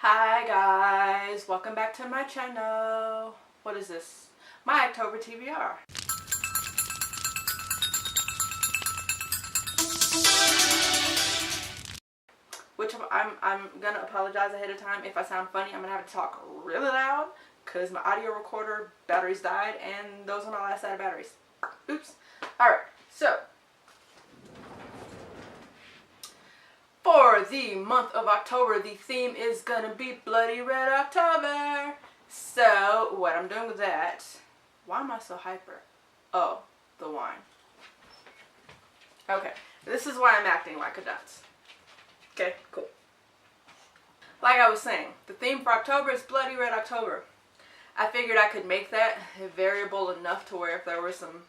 Hi guys, welcome back to my channel. What is this? My October TBR. Which I'm gonna apologize ahead of time if I sound funny. I'm gonna have to talk really loud because my audio recorder batteries died and those are my last set of batteries. Oops. Alright, so for the month of October, the theme is gonna be Bloody Red October. So, what I'm doing with that, why am I so hyper? Oh, the wine. Okay, this is why I'm acting like a dunce. Okay, cool. Like I was saying, the theme for October is Bloody Red October. I figured I could make that variable enough to where if there was some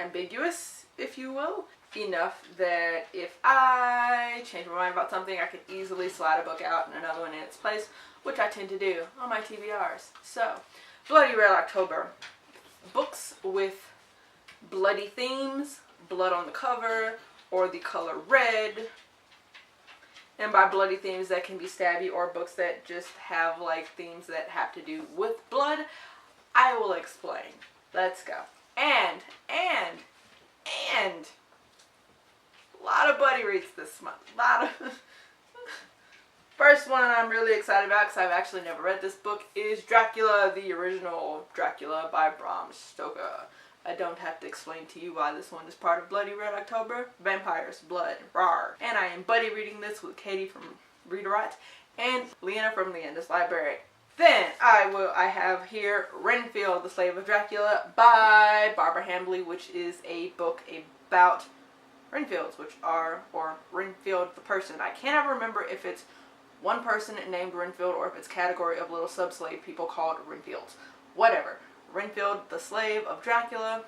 ambiguous, if you will, enough that if I change my mind about something, I could easily slide a book out and another one in its place, which I tend to do on my TBRs. So, Bloody Red October. Books with bloody themes, blood on the cover, or the color red. And by bloody themes, that can be stabby, or books that just have like themes that have to do with blood. I will explain. Let's go. And a lot of buddy reads this month. First one I'm really excited about, because I've actually never read this book, is Dracula, the original Dracula by Bram Stoker. I don't have to explain to you why this one is part of Bloody Red October. Vampires, blood, rawr. And I am buddy reading this with Katie from Readerite and Liene from Liene's Library. Then I have here Renfield, the Slave of Dracula by Barbara Hambly, which is a book about Renfields, or Renfield the person. I can't ever remember if it's one person named Renfield or if it's a category of little sub-slave people called Renfields. Whatever. Renfield, the Slave of Dracula.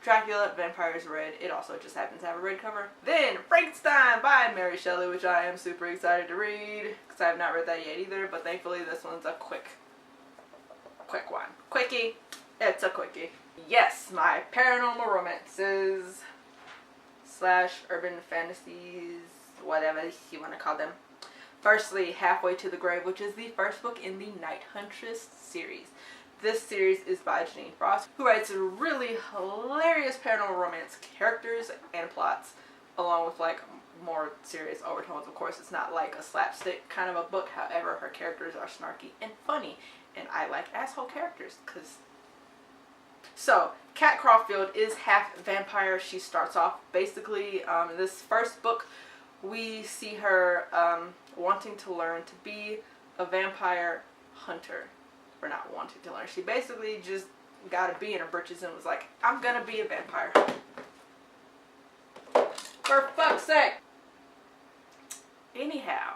Dracula, Vampires Red. It also just happens to have a red cover. Then, Frankenstein by Mary Shelley, which I am super excited to read, because I have not read that yet either, but thankfully this one's a quick one. Quickie. It's a quickie. Yes, my paranormal romances / urban fantasies, whatever you want to call them. Firstly, Halfway to the Grave, which is the first book in the Night Huntress series. This series is by Janine Frost, who writes really hilarious paranormal romance characters and plots, along with like more serious overtones. Of course, it's not like a slapstick kind of a book. However, her characters are snarky and funny, and I like asshole characters because. So, Kat Caulfield is half vampire. She starts off basically in this first book. We see her wanting to learn to be a vampire hunter. Or not wanting to learn. She basically just got a bee in her britches and was like, I'm gonna be a vampire. For fuck's sake. Anyhow,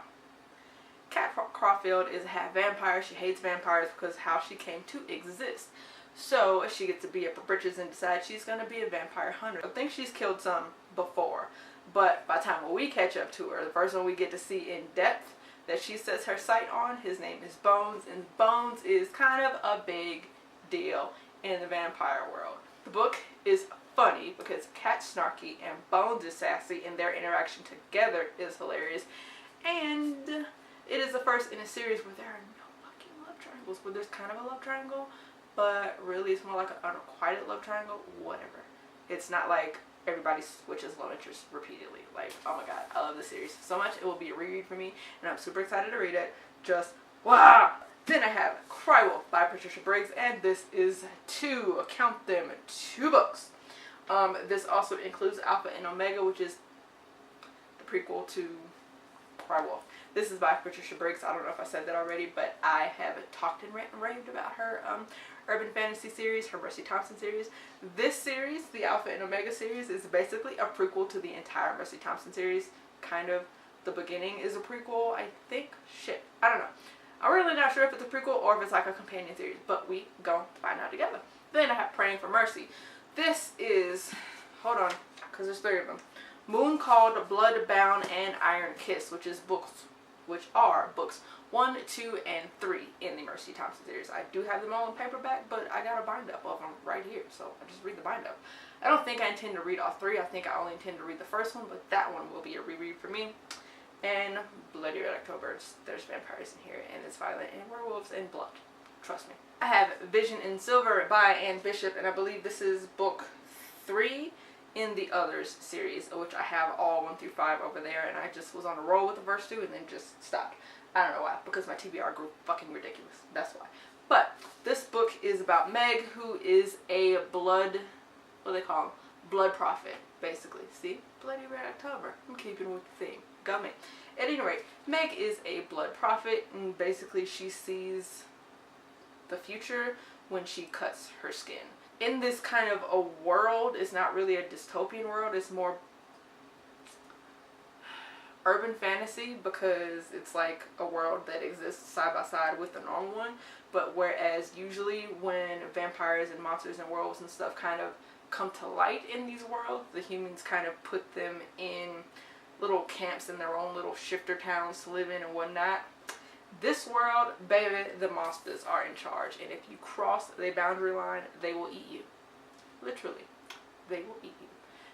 Kat Caulfield is a half vampire. She hates vampires because how she came to exist. So she gets a bee up her britches and decides she's gonna be a vampire hunter. I think she's killed some before, but by the time when we catch up to her, the first one we get to see in depth that she sets her sight on, his name is Bones, and Bones is kind of a big deal in the vampire world. The book is funny because Kat's snarky and Bones is sassy, and their interaction together is hilarious. And it is the first in a series where there are no fucking love triangles, where there's kind of a love triangle, but really it's more like an unrequited love triangle, whatever. It's not like everybody switches love interests repeatedly. Like, oh my god, I love this series so much. It will be a reread for me, and I'm super excited to read it. Just, wow! Then I have Cry Wolf by Patricia Briggs, and this is two books. This also includes Alpha and Omega, which is the prequel to Cry Wolf. This is by Patricia Briggs. I don't know if I said that already, but I have talked and raved about her urban fantasy series, her Mercy Thompson series. This series, the Alpha and Omega series, is basically a prequel to the entire Mercy Thompson series. Kind of. The beginning is a prequel, I think. Shit. I don't know. I'm really not sure if it's a prequel or if it's like a companion series, but we go find out together. Then I have Praying for Mercy. This is, hold on, because there's three of them. Moon Called, Bloodbound, and Iron Kiss, which are books 1, 2, and 3 in the Mercy Thompson series. I do have them all in paperback, but I got a bind up of them right here, so I just read the bind up. I don't think I intend to read all three. I think I only intend to read the first one, but that one will be a reread for me. And Bloody Red October, there's vampires in here, and it's violent, and werewolves, and blood. Trust me. I have Vision in Silver by Anne Bishop, and I believe this is book 3 in the Others series, which I have all 1 through 5 over there, and I just was on a roll with the first 2 and then just stopped. I don't know why, because my TBR grew fucking ridiculous. That's why. But this book is about Meg, who is a blood, what do they call them? Blood prophet, basically. See? Bloody Red October. I'm keeping with the theme. Got me. At any rate, Meg is a blood prophet, and basically she sees the future when she cuts her skin. In this kind of a world, it's not really a dystopian world, it's more urban fantasy, because it's like a world that exists side by side with the normal one. But whereas usually when vampires and monsters and werewolves and stuff kind of come to light in these worlds, the humans kind of put them in little camps in their own little shifter towns to live in and whatnot. This world, baby, the monsters are in charge, and if you cross the boundary line, they will eat you. Literally, they will eat you.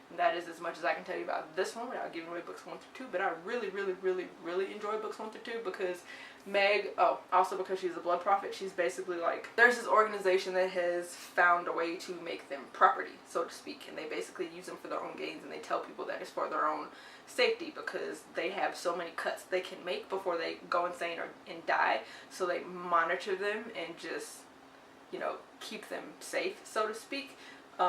And that is as much as I can tell you about this one without giving away books 1 through 2, but I really, really, really, really enjoy books 1 through 2 because Meg, also because she's a blood prophet, she's basically like, there's this organization that has found a way to make them property, so to speak, and they basically use them for their own gains, and they tell people that it's for their own safety because they have so many cuts they can make before they go insane and die, so they monitor them and just, you know, keep them safe, so to speak,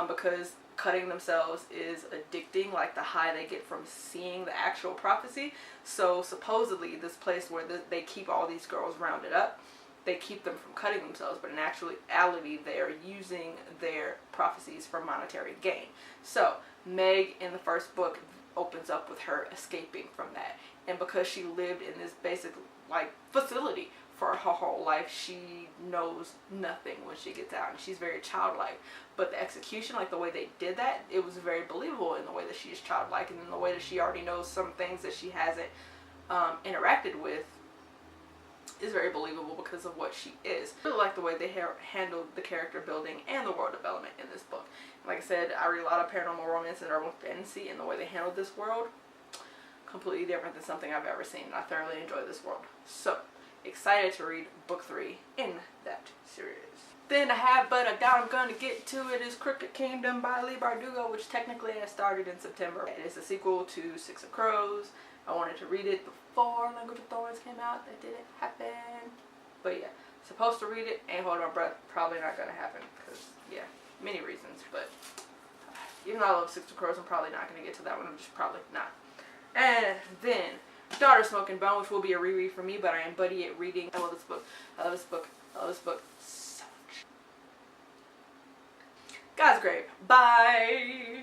because cutting themselves is addicting, like the high they get from seeing the actual prophecy. So supposedly this place where they keep all these girls rounded up, they keep them from cutting themselves, but in actuality they are using their prophecies for monetary gain. So Meg in the first book opens up with her escaping from that, and because she lived in this basic like facility for her whole life, she knows nothing when she gets out, and she's very childlike. But the execution, like the way they did that, it was very believable in the way that she is childlike, and in the way that she already knows some things that she hasn't interacted with is very believable because of what she is. I really like the way they handled the character building and the world development in this book. Like I said, I read a lot of paranormal romance and urban fantasy, and the way they handled this world, completely different than something I've ever seen, and I thoroughly enjoy this world. So, excited to read book 3 in that series. Then I have, but I doubt I'm going to get to it, is Crooked Kingdom by Leigh Bardugo, which technically I started in September. It is a sequel to Six of Crows. I wanted to read it before Language of Thorns came out. That didn't happen. But yeah, supposed to read it, ain't holding my breath. Probably not going to happen because, yeah, many reasons. But even though I love Six of Crows, I'm probably not going to get to that one. I'm just probably not. And then Daughter Smoking Bone, which will be a reread for me, but I am buddy at reading. I love this book. I love this book. I love this book so much. God's Grave by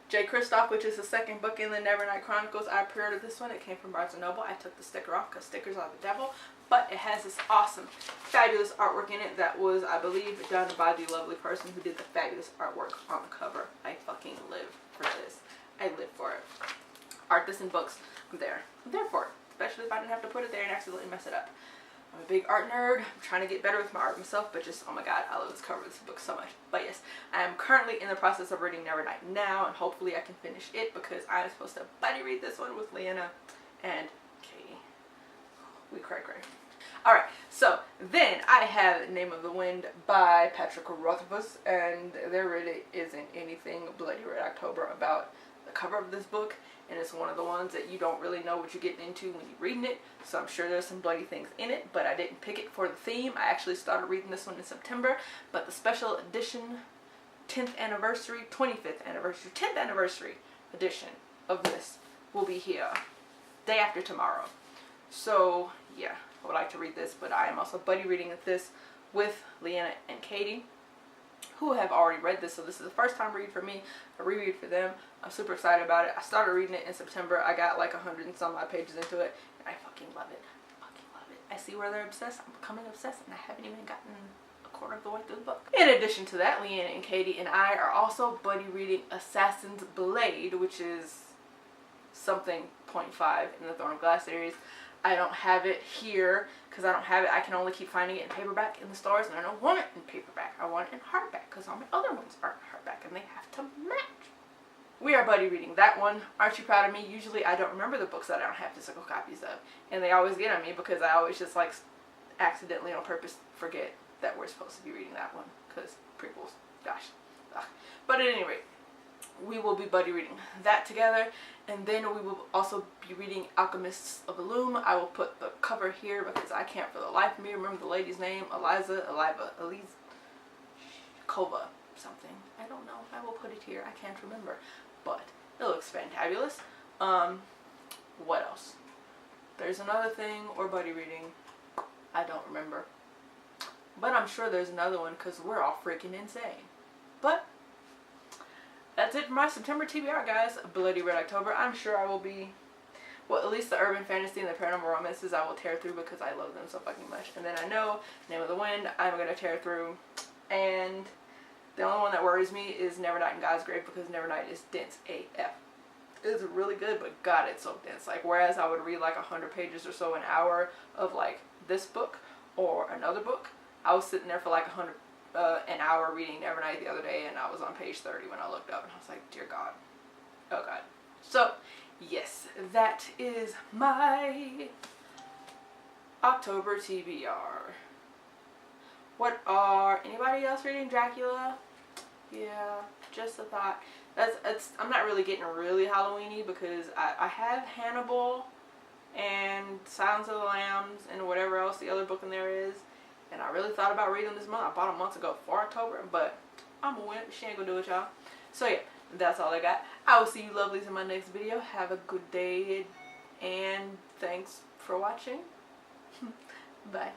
J. Kristoff, which is the second book in the Nevernight Chronicles. I pre-ordered this one. It came from Barnes & Noble. I took the sticker off because stickers are the devil. But it has this awesome, fabulous artwork in it that was, I believe, done by the lovely person who did the fabulous artwork on the cover. I fucking live for this. I live for it. Art this in books. I'm there. I'm there for it. Especially if I didn't have to put it there and accidentally mess it up. I'm a big art nerd. I'm trying to get better with my art myself, but just, oh my god, I love this cover of this book so much. But yes, I am currently in the process of reading Nevernight now, and hopefully I can finish it because I'm supposed to buddy read this one with Liene and Katie. We cray. Alright, so then I have Name of the Wind by Patrick Rothfuss, and there really isn't anything Bloody Red October about the cover of this book. And it's one of the ones that you don't really know what you're getting into when you're reading it. So I'm sure there's some bloody things in it, but I didn't pick it for the theme. I actually started reading this one in September, but the special edition 10th anniversary, 25th anniversary, 10th anniversary edition of this will be here day after tomorrow. So yeah, I would like to read this, but I am also buddy reading this with Liene and Katie, who have already read this, so this is the first time read for me, a reread for them. I'm super excited about it. I started reading it in September. I got like 100 and some odd pages into it, and I fucking love it. I see where they're obsessed. I'm becoming obsessed, and I haven't even gotten a quarter of the way through the book. In addition to that, Liene and Katie and I are also buddy reading Assassin's Blade, which is something 0.5 in the Throne of Glass series. I don't have it here because I don't have it. I can only keep finding it in paperback in the stores, and I don't want it in paperback. I want it in hardback because all my other ones aren't hardback, and they have to match. we are buddy reading that one. Aren't You Proud of Me? Usually I don't remember the books that I don't have physical copies of. And they always get on me because I always just like accidentally on purpose forget that we're supposed to be reading that one. Because prequels. Gosh. Ugh. But at any rate, we will be buddy reading that together. And then we will also be reading Alchemists of Loom. I will put the cover here because I can't for the life of me remember the lady's name. Elise Kova something. I don't know. I will put it here. I can't remember. But it looks fantabulous. What else? There's another thing or buddy reading. I don't remember. But I'm sure there's another one because we're all freaking insane. But that's it for my September TBR, guys. Bloody Red October. I'm sure I will be, well, at least the urban fantasy and the paranormal romances I will tear through because I love them so fucking much. And then I know Name of the Wind I'm going to tear through. And the only one that worries me is Nevernight in God's Grave because Nevernight is dense AF. It's really good, but God, it's so dense. Like, whereas I would read like 100 pages or so an hour of like this book or another book, I was sitting there for like an hour reading Nevernight the other day, and I was on page 30 when I looked up, and I was like, dear God. Oh God. So, yes, that is my October TBR. What are anybody else reading Dracula? Yeah, just a thought. I'm not really getting really Halloweeny because I have Hannibal and Silence of the Lambs and whatever else the other book in there is. And I really thought about reading them this month. I bought them months ago for October, but I'm a wimp. She ain't gonna do it, y'all. So yeah, that's all I got. I will see you lovelies in my next video. Have a good day, and thanks for watching. Bye.